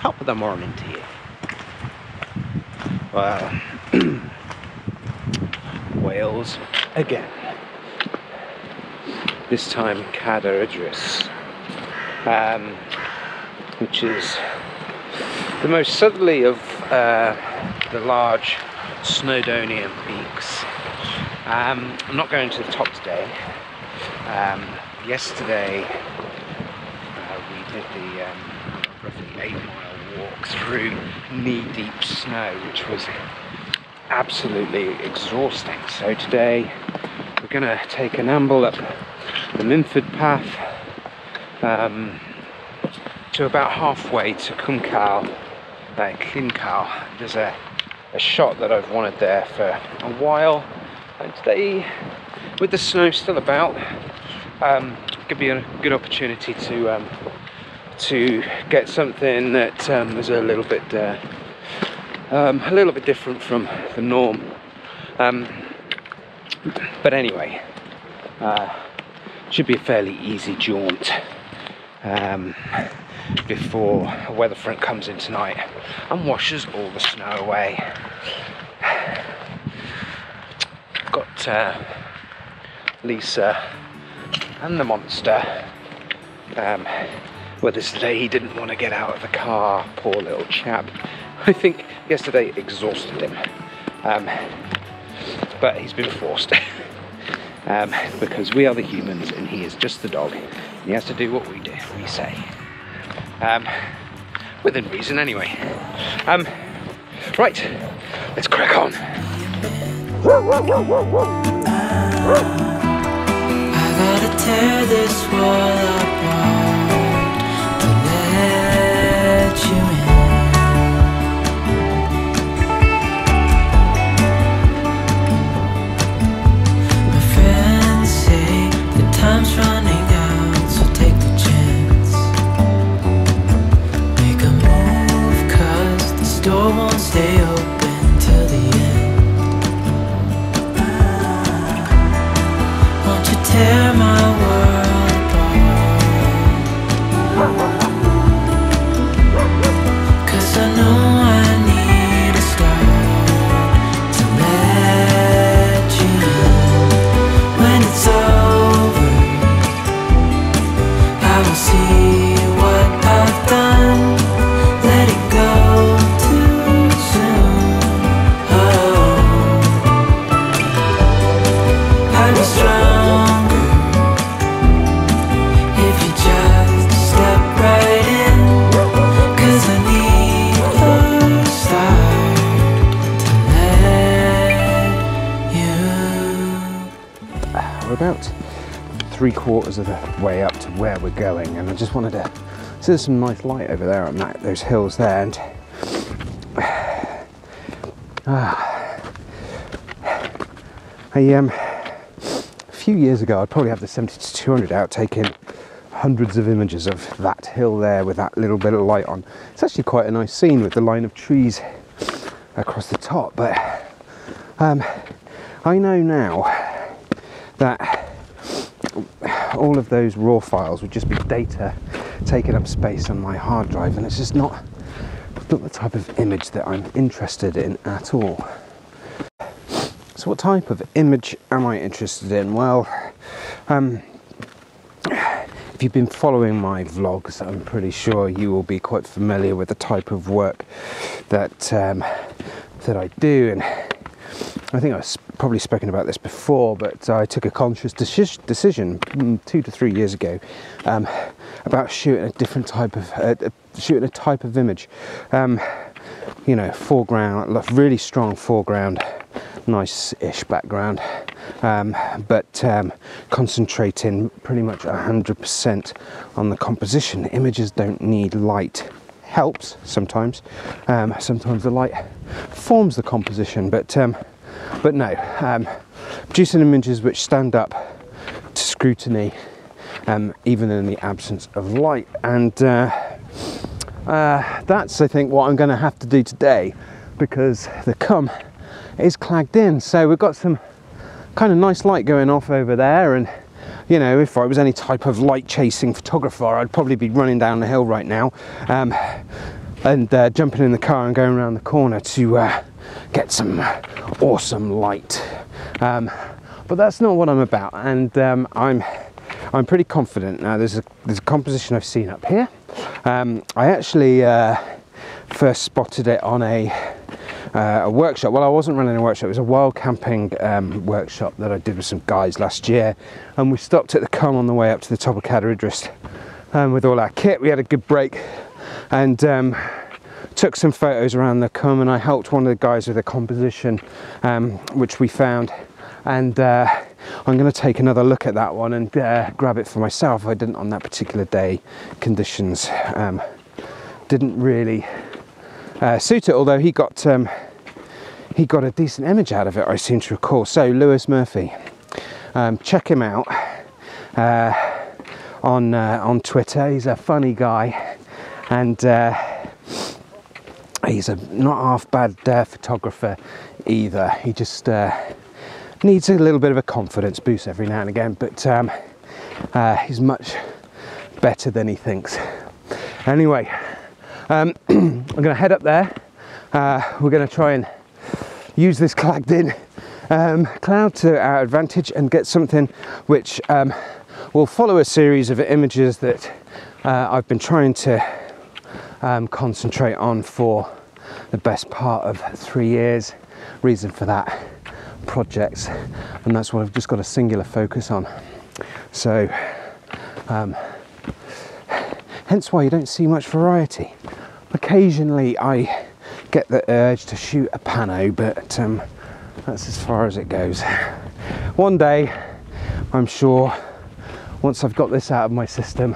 top of the morning to you. Well, Wales again. This time Cadair Idris, which is the most southerly of the large Snowdonia peaks. I'm not going to the top today. Yesterday we did the roughly 8-mile walk through knee-deep snow, which was absolutely exhausting. So today we're going to take an amble up the Minford path to about halfway to Cwm Cau, There's a shot that I've wanted there for a while, and today, with the snow still about, could be a good opportunity to get something that is a little bit different from the norm. But anyway, should be a fairly easy jaunt before a weather front comes in tonight and washes all the snow away. Got Lisa and the monster. Whereas today he didn't want to get out of the car, poor little chap. I think yesterday exhausted him, but he's been forced because we are the humans and he is just the dog. He has to do what we say, within reason anyway. Right, let's crack on. I gotta tear this wall apart to let you in. My friends say the time's running out, so take the chance. Make a move, 'cause this door won't stay open till the end. Tear my world apart, 'cause I know I need a start to let you in. When it's over, I will see what I've done. Letting go too soon. Oh, I was strong. About 3/4 of the way up to where we're going, and I just wanted to see there's some nice light over there on those hills there, and a few years ago I'd probably have the 70-200 out, taking hundreds of images of that hill there with that little bit of light on. It's actually quite a nice scene with the line of trees across the top, but I know now that all of those raw files would just be data taking up space on my hard drive, and it's just not the type of image that I'm interested in at all. So what type of image am I interested in? Well, if you've been following my vlogs, I'm pretty sure you will be quite familiar with the type of work that that I do, and I think I've probably spoken about this before, but I took a conscious decision 2 to 3 years ago about shooting a different type of image. You know, foreground, really strong foreground, nice-ish background, but concentrating pretty much 100% on the composition. Images don't need light. Helps sometimes. Sometimes the light forms the composition, but no, producing images which stand up to scrutiny, even in the absence of light, and that's, I think, what I'm going to have to do today, because the Cwm is clagged in. So we've got some kind of nice light going off over there, and you know, if I was any type of light chasing photographer, I'd probably be running down the hill right now. and jumping in the car and going around the corner to get some awesome light. But that's not what I'm about, and I'm pretty confident. Now there's a composition I've seen up here. I actually first spotted it on a workshop. Well, I wasn't running a workshop, it was a wild camping workshop that I did with some guys last year, and we stopped at the Cwm on the way up to the top of Cadair Idris with all our kit. We had a good break and took some photos around the Cwm, and I helped one of the guys with a composition which we found, and I'm going to take another look at that one and grab it for myself. I didn't on that particular day. Conditions didn't really suit it, although he got a decent image out of it, I seem to recall. So Lewis Murphy, check him out on Twitter. He's a funny guy, and he's a not half bad photographer either. He just needs a little bit of a confidence boost every now and again, but he's much better than he thinks. Anyway, I'm going to head up there. We're going to try and use this clagged in cloud to our advantage and get something which will follow a series of images that I've been trying to concentrate on for the best part of 3 years. Reason for that, projects, and that's what I've just got a singular focus on. So hence why you don't see much variety. Occasionally I get the urge to shoot a pano, but that's as far as it goes. One day, I'm sure, once I've got this out of my system,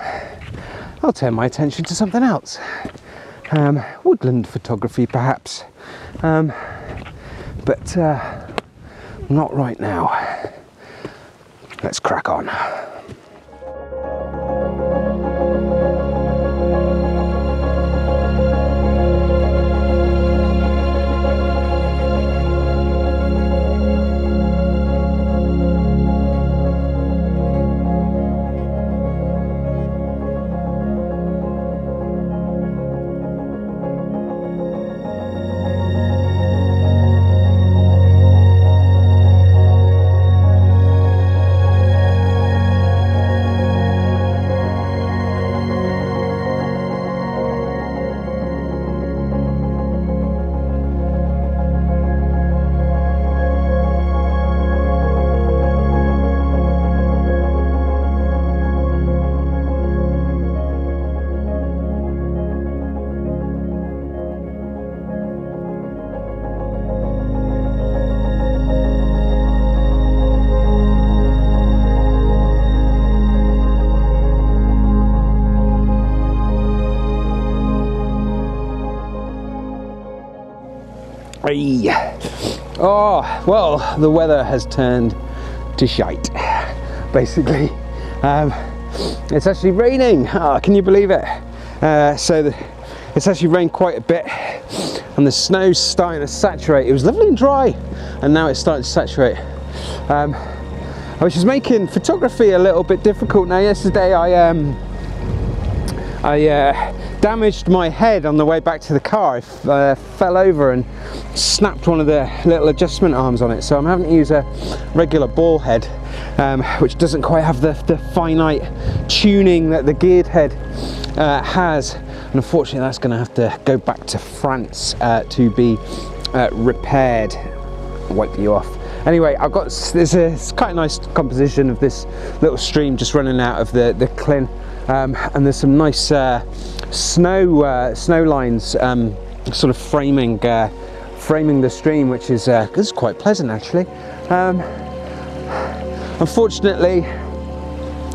I'll turn my attention to something else. Woodland photography perhaps, but not right now. Let's crack on. Oh, well, the weather has turned to shite, basically. It's actually raining. Oh, can you believe it? It's actually rained quite a bit, and the snow's starting to saturate. It was lovely and dry, and now it's starting to saturate, which is making photography a little bit difficult. Now, yesterday I damaged my head on the way back to the car. I fell over and snapped one of the little adjustment arms on it, so I'm having to use a regular ball head, which doesn't quite have the finite tuning that the geared head has, and unfortunately that's going to have to go back to France to be repaired. Wipe you off. Anyway, there's quite a nice composition of this little stream just running out of the Cwm, and there's some nice snow lines sort of framing the stream, which is quite pleasant actually. Unfortunately,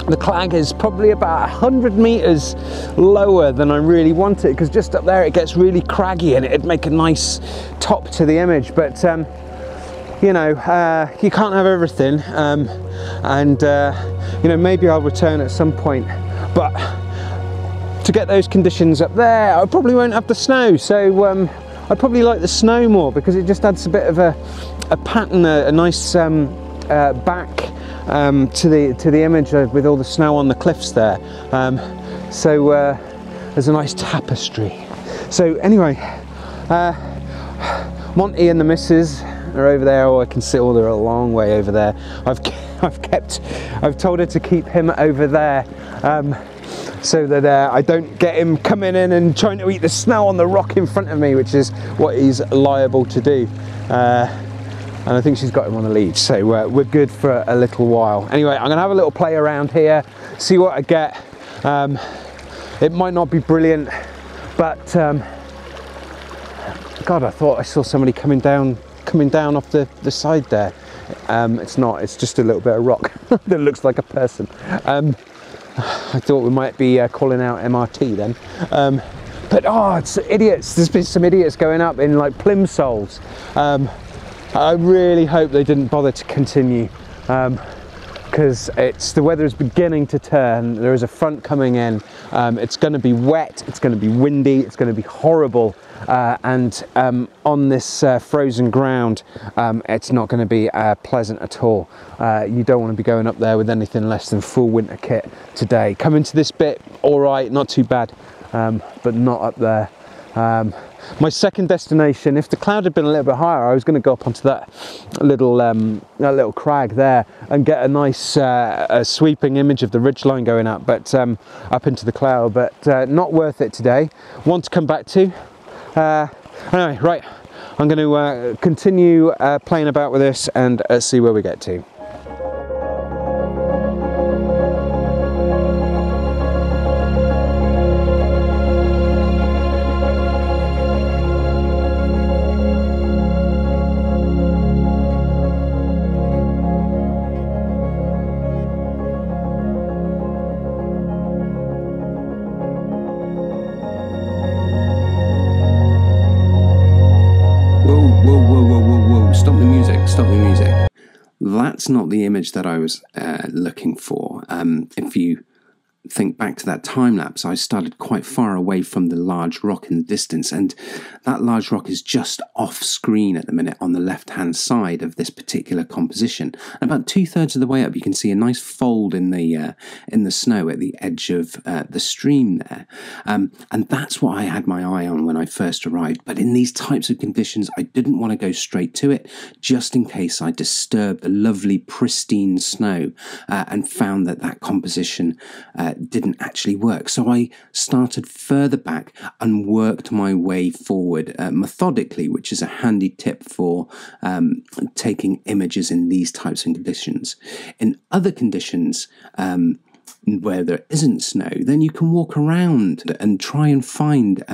the clag is probably about 100 meters lower than I really want it, because just up there it gets really craggy and it'd make a nice top to the image, but you know, you can't have everything, and you know, maybe I'll return at some point, but to get those conditions up there I probably won't have the snow, so I probably like the snow more because it just adds a bit of a pattern, a nice back to the image with all the snow on the cliffs there. So there's a nice tapestry So anyway, Monty and the missus are over there. Oh, I can see, oh, they're a long way over there. I've told her to keep him over there, so that I don't get him coming in and trying to eat the snow on the rock in front of me, which is what he's liable to do. And I think she's got him on the lead, so we're good for a little while. Anyway, I'm gonna have a little play around here, see what I get. It might not be brilliant, but God, I thought I saw somebody coming down off the side there. It's not, it's just a little bit of rock that looks like a person. I thought we might be calling out MRT then. But oh, it's idiots. There's been some idiots going up in like plimsolls. I really hope they didn't bother to continue, because the weather is beginning to turn. There is a front coming in. It's going to be wet, it's going to be windy, it's going to be horrible, and on this frozen ground, it's not going to be pleasant at all. You don't want to be going up there with anything less than full winter kit today. Coming to this bit, all right, not too bad, but not up there. My second destination, if the cloud had been a little bit higher, I was going to go up onto that little crag there and get a nice sweeping image of the ridgeline going up, but up into the cloud. But not worth it today. Want to come back to. Anyway, right, I'm going to continue playing about with this and see where we get to. That's not the image that I was looking for. If you think back to that time lapse, I started quite far away from the large rock in the distance, and that large rock is just off screen at the minute on the left hand side of this particular composition. And about 2/3 of the way up, you can see a nice fold in the snow at the edge of the stream there, and that's what I had my eye on when I first arrived. But in these types of conditions, I didn't want to go straight to it, just in case I disturbed the lovely pristine snow and found that composition didn't actually work. So I started further back and worked my way forward methodically, which is a handy tip for taking images in these types of conditions. In other conditions, where there isn't snow, then you can walk around and try and find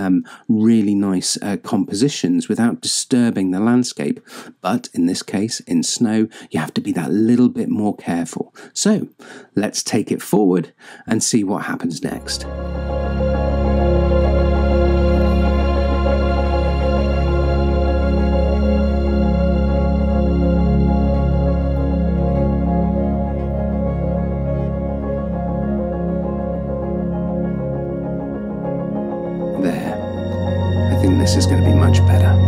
really nice compositions without disturbing the landscape. But in this case, in snow, you have to be that little bit more careful. So let's take it forward and see what happens next. This is going to be much better.